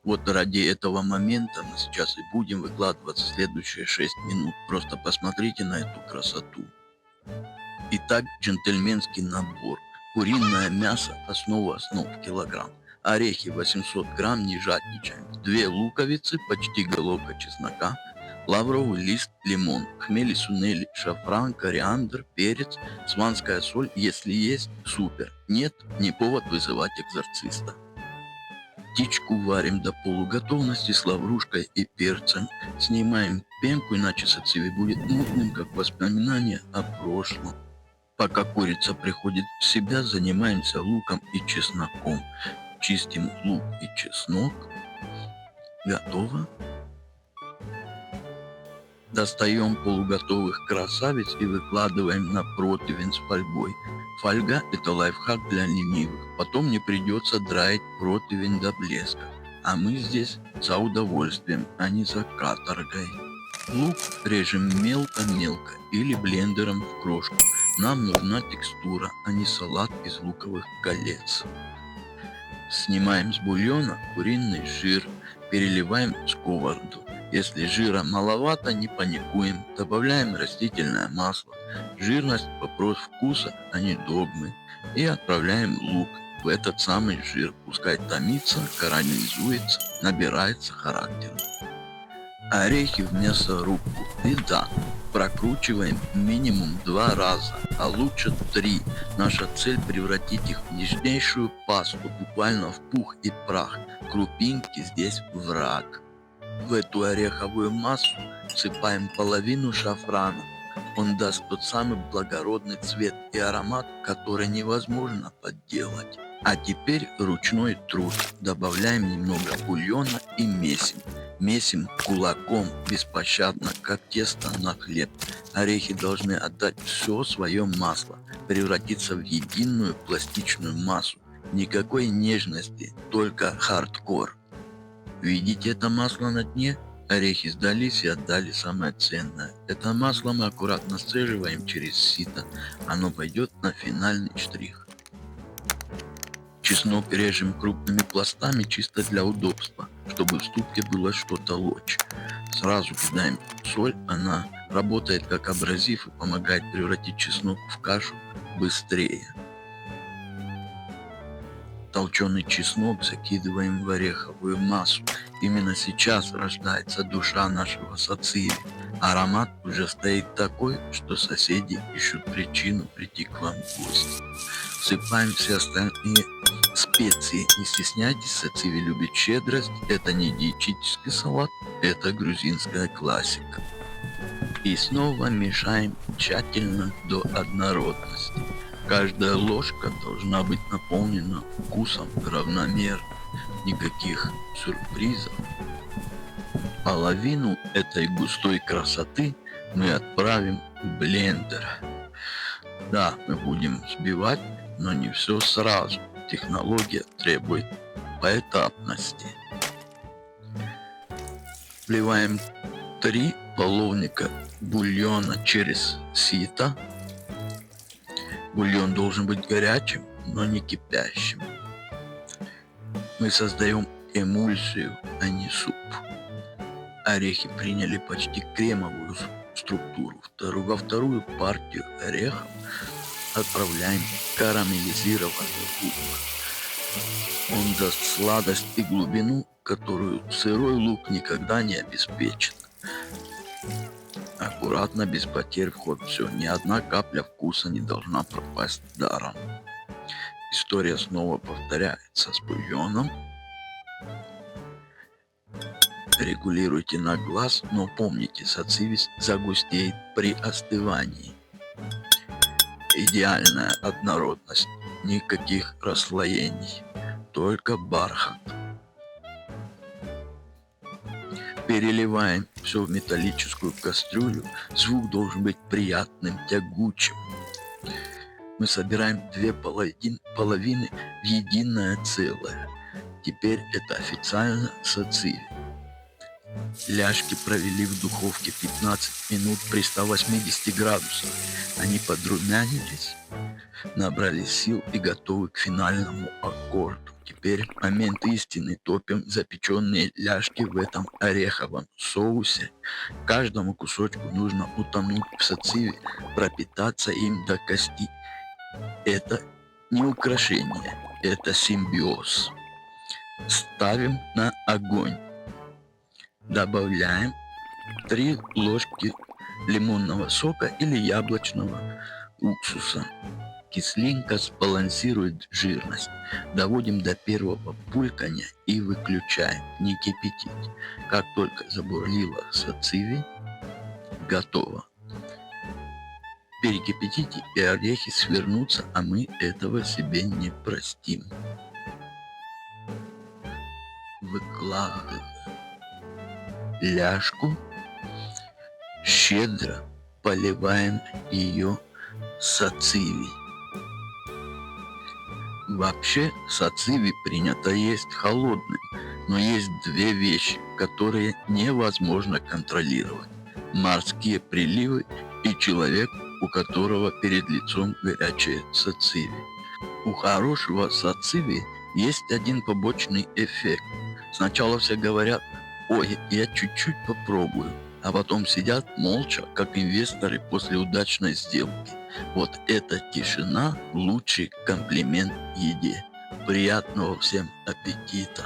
Вот ради этого момента мы сейчас и будем выкладываться следующие 6 минут. Просто посмотрите на эту красоту. Итак, джентльменский набор. Куриное мясо, основа основ килограмм. Орехи 800 грамм, не жадничаем. 2 луковицы, почти головка чеснока. Лавровый лист, лимон, хмели сунели, шафран, кориандр, перец, сванская соль, если есть, супер. Нет, не повод вызывать экзорциста. Птичку варим до полуготовности с лаврушкой и перцем. Снимаем пенку, иначе сациви будет мутным, как воспоминание о прошлом. Пока курица приходит в себя, занимаемся луком и чесноком. Чистим лук и чеснок. Готово. Достаем полуготовых красавиц и выкладываем на противень с фольгой. Фольга – это лайфхак для ленивых. Потом не придется драить противень до блеска. А мы здесь за удовольствием, а не за каторгой. Лук режем мелко-мелко или блендером в крошку. Нам нужна текстура, а не салат из луковых колец. Снимаем с бульона куриный жир, переливаем в сковороду. Если жира маловато, не паникуем, добавляем растительное масло. Жирность – вопрос вкуса, а не догмы. И отправляем лук в этот самый жир. Пускай томится, карамелизуется, набирается характер. Орехи в мясорубку. И да, прокручиваем минимум 2 раза, а лучше 3. Наша цель превратить их в нежнейшую пасту, буквально в пух и прах. Крупинки здесь враг. В эту ореховую массу всыпаем половину шафрана. Он даст тот самый благородный цвет и аромат, который невозможно подделать. А теперь ручной труд. Добавляем немного бульона и месим. Месим кулаком беспощадно, как тесто на хлеб. Орехи должны отдать все свое масло, превратиться в единую пластичную массу. Никакой нежности, только хардкор. Видите это масло на дне? Орехи сдались и отдали самое ценное. Это масло мы аккуратно сцеживаем через сито. Оно пойдет на финальный штрих. Чеснок режем крупными пластами чисто для удобства, чтобы в ступке было что-то лочь. Сразу кидаем соль, она работает как абразив и помогает превратить чеснок в кашу быстрее. Толченый чеснок закидываем в ореховую массу. Именно сейчас рождается душа нашего сациви. Аромат уже стоит такой, что соседи ищут причину прийти к вам в гости. Всыпаем все остальные специи. Не стесняйтесь, сациви любит щедрость. Это не диетический салат, это грузинская классика. И снова мешаем тщательно до однородности. Каждая ложка должна быть наполнена вкусом равномерно. Никаких сюрпризов. Половину этой густой красоты мы отправим в блендер. Да, мы будем взбивать, но не все сразу. Технология требует поэтапности. Вливаем 3 половника бульона через сито. Бульон должен быть горячим, но не кипящим. Мы создаем эмульсию, а не суп. Орехи приняли почти кремовую структуру. Во вторую партию орехов отправляем карамелизированный лук. Он даст сладость и глубину, которую сырой лук никогда не обеспечит. Аккуратно, без потерь в ход все. Ни одна капля вкуса не должна пропасть даром. История снова повторяется с бульоном. Регулируйте на глаз, но помните, сациви загустеет при остывании. Идеальная однородность, никаких расслоений, только бархат. Переливаем все в металлическую кастрюлю. Звук должен быть приятным, тягучим. Мы собираем 2 половины в единое целое. Теперь это официально сациви. Ляжки провели в духовке 15 минут при 180 градусах. Они подрумянились. Набрали сил и готовы к финальному аккорду. Теперь момент истины. Топим запеченные ляжки в этом ореховом соусе. Каждому кусочку нужно утонуть в сациви, пропитаться им до кости. Это не украшение, это симбиоз. Ставим на огонь. Добавляем 3 ложки лимонного сока или яблочного уксуса. Кислинка сбалансирует жирность. Доводим до первого булькания и выключаем. Не кипятить. Как только забурлила сациви, готово. Перекипятите, и орехи свернутся, а мы этого себе не простим. Выкладываем ляжку, щедро поливаем ее сациви. Вообще сациви принято есть холодным, но есть две вещи, которые невозможно контролировать: морские приливы и человек, у которого перед лицом горячее сациви. У хорошего сациви есть один побочный эффект. Сначала все говорят: ой, я чуть-чуть попробую, а потом сидят молча, как инвесторы после удачной сделки. Вот эта тишина — лучший комплимент еде. Приятного всем аппетита!